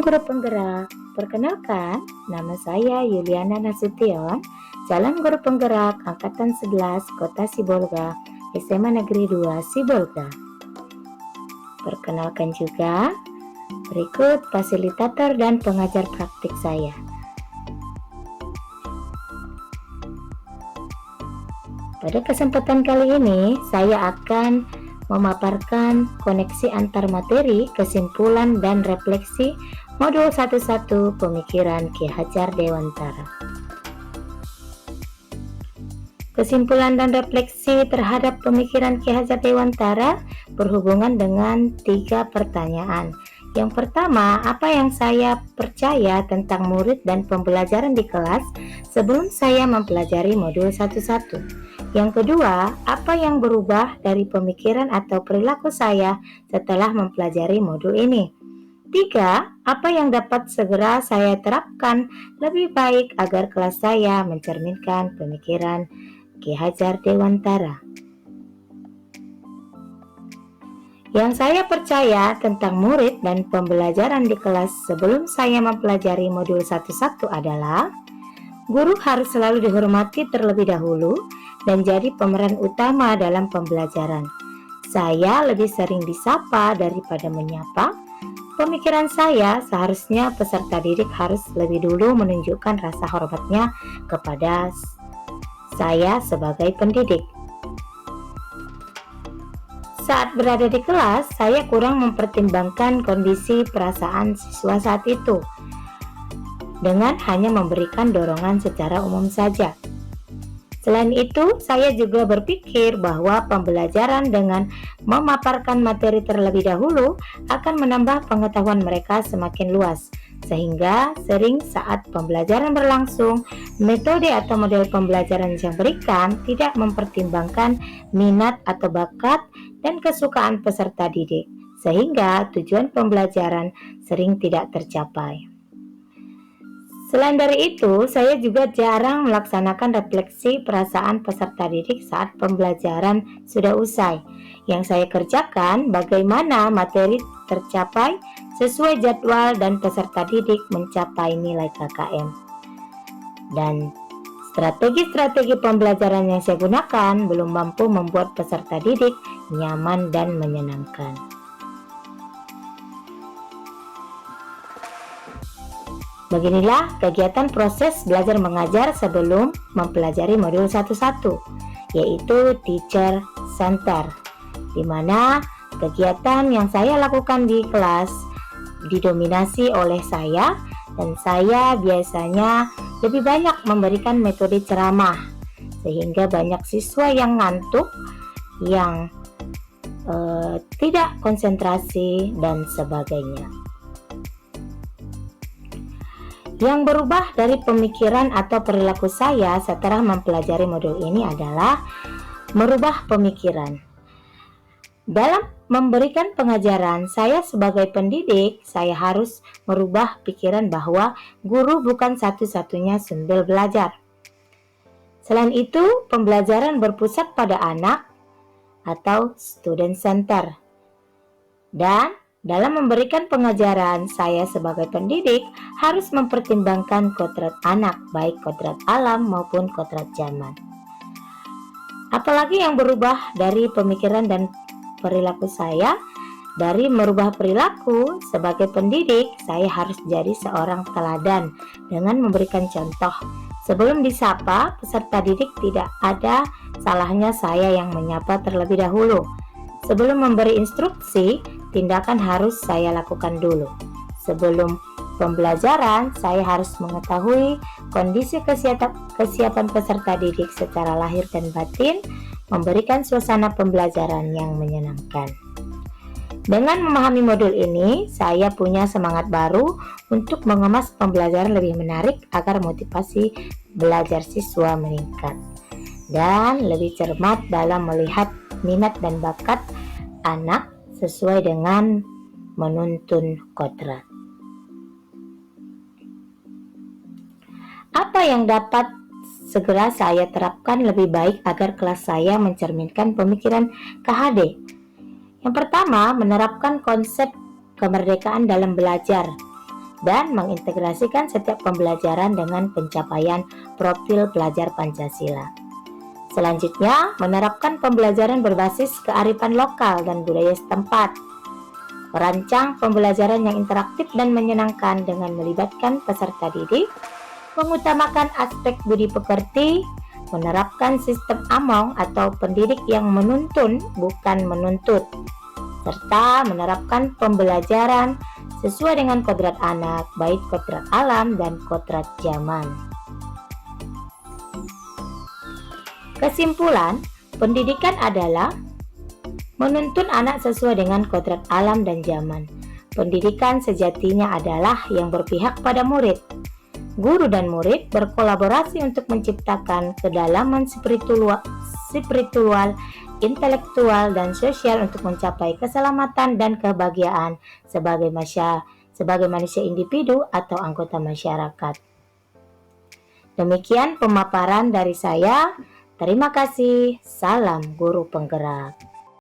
Guru Penggerak. Perkenalkan, nama saya Yuliana Nasution, calon guru penggerak Angkatan 11 Kota Sibolga, SMA Negeri 2 Sibolga. Perkenalkan juga, berikut fasilitator dan pengajar praktik saya. Pada kesempatan kali ini, saya akan memaparkan koneksi antar materi, kesimpulan, dan refleksi modul 11 Pemikiran Ki Hajar Dewantara. Kesimpulan dan refleksi terhadap pemikiran Ki Hajar Dewantara berhubungan dengan 3 pertanyaan. Yang pertama, apa yang saya percaya tentang murid dan pembelajaran di kelas sebelum saya mempelajari modul 11? Yang kedua, apa yang berubah dari pemikiran atau perilaku saya setelah mempelajari modul ini? 3. Apa yang dapat segera saya terapkan lebih baik agar kelas saya mencerminkan pemikiran Ki Hajar Dewantara? Yang saya percaya tentang murid dan pembelajaran di kelas sebelum saya mempelajari modul 11 adalah guru harus selalu dihormati terlebih dahulu dan jadi pemeran utama dalam pembelajaran. Saya lebih sering disapa daripada menyapa. Pemikiran saya seharusnya peserta didik harus lebih dulu menunjukkan rasa hormatnya kepada saya sebagai pendidik. Saat berada di kelas, saya kurang mempertimbangkan kondisi perasaan siswa saat itu dengan hanya memberikan dorongan secara umum saja. Selain itu, saya juga berpikir bahwa pembelajaran dengan memaparkan materi terlebih dahulu akan menambah pengetahuan mereka semakin luas, sehingga sering saat pembelajaran berlangsung, metode atau model pembelajaran yang diberikan tidak mempertimbangkan minat atau bakat dan kesukaan peserta didik, sehingga tujuan pembelajaran sering tidak tercapai. Selain dari itu, saya juga jarang melaksanakan refleksi perasaan peserta didik saat pembelajaran sudah usai. Yang saya kerjakan bagaimana materi tercapai sesuai jadwal dan peserta didik mencapai nilai KKM. Dan strategi-strategi pembelajaran yang saya gunakan belum mampu membuat peserta didik nyaman dan menyenangkan. Beginilah kegiatan proses belajar mengajar sebelum mempelajari modul 11, yaitu Teacher Center, di mana kegiatan yang saya lakukan di kelas didominasi oleh saya, dan saya biasanya lebih banyak memberikan metode ceramah, sehingga banyak siswa yang ngantuk, yang tidak konsentrasi, dan sebagainya. Yang berubah dari pemikiran atau perilaku saya setelah mempelajari modul ini adalah merubah pemikiran. Dalam memberikan pengajaran, saya sebagai pendidik, saya harus merubah pikiran bahwa guru bukan satu-satunya sumber belajar. Selain itu, pembelajaran berpusat pada anak atau student center. Dan dalam memberikan pengajaran, saya sebagai pendidik harus mempertimbangkan kodrat anak, baik kodrat alam maupun kodrat zaman. Apalagi yang berubah dari pemikiran dan perilaku saya, dari merubah perilaku sebagai pendidik, saya harus jadi seorang teladan dengan memberikan contoh. Sebelum disapa, peserta didik tidak ada salahnya saya yang menyapa terlebih dahulu. Sebelum memberi instruksi, tindakan harus saya lakukan dulu. Sebelum pembelajaran, saya harus mengetahui kondisi kesiapan peserta didik secara lahir dan batin, memberikan suasana pembelajaran yang menyenangkan. Dengan memahami modul ini, saya punya semangat baru untuk mengemas pembelajaran lebih menarik agar motivasi belajar siswa meningkat, dan lebih cermat dalam melihat minat dan bakat anak sesuai dengan menuntun kodrat. Apa yang dapat segera saya terapkan lebih baik agar kelas saya mencerminkan pemikiran KHD? Yang pertama, menerapkan konsep kemerdekaan dalam belajar. dan mengintegrasikan setiap pembelajaran dengan pencapaian profil pelajar Pancasila. Selanjutnya, menerapkan pembelajaran berbasis kearifan lokal dan budaya setempat. Merancang pembelajaran yang interaktif dan menyenangkan dengan melibatkan peserta didik, mengutamakan aspek budi pekerti, menerapkan sistem AMONG atau pendidik yang menuntun bukan menuntut, serta menerapkan pembelajaran sesuai dengan kodrat anak, baik kodrat alam dan kodrat zaman. Kesimpulan, pendidikan adalah menuntun anak sesuai dengan kodrat alam dan zaman. Pendidikan sejatinya adalah yang berpihak pada murid. Guru dan murid berkolaborasi untuk menciptakan kedalaman spiritual, intelektual, dan sosial untuk mencapai keselamatan dan kebahagiaan sebagai manusia individu atau anggota masyarakat. Demikian pemaparan dari saya. Terima kasih. Salam guru penggerak.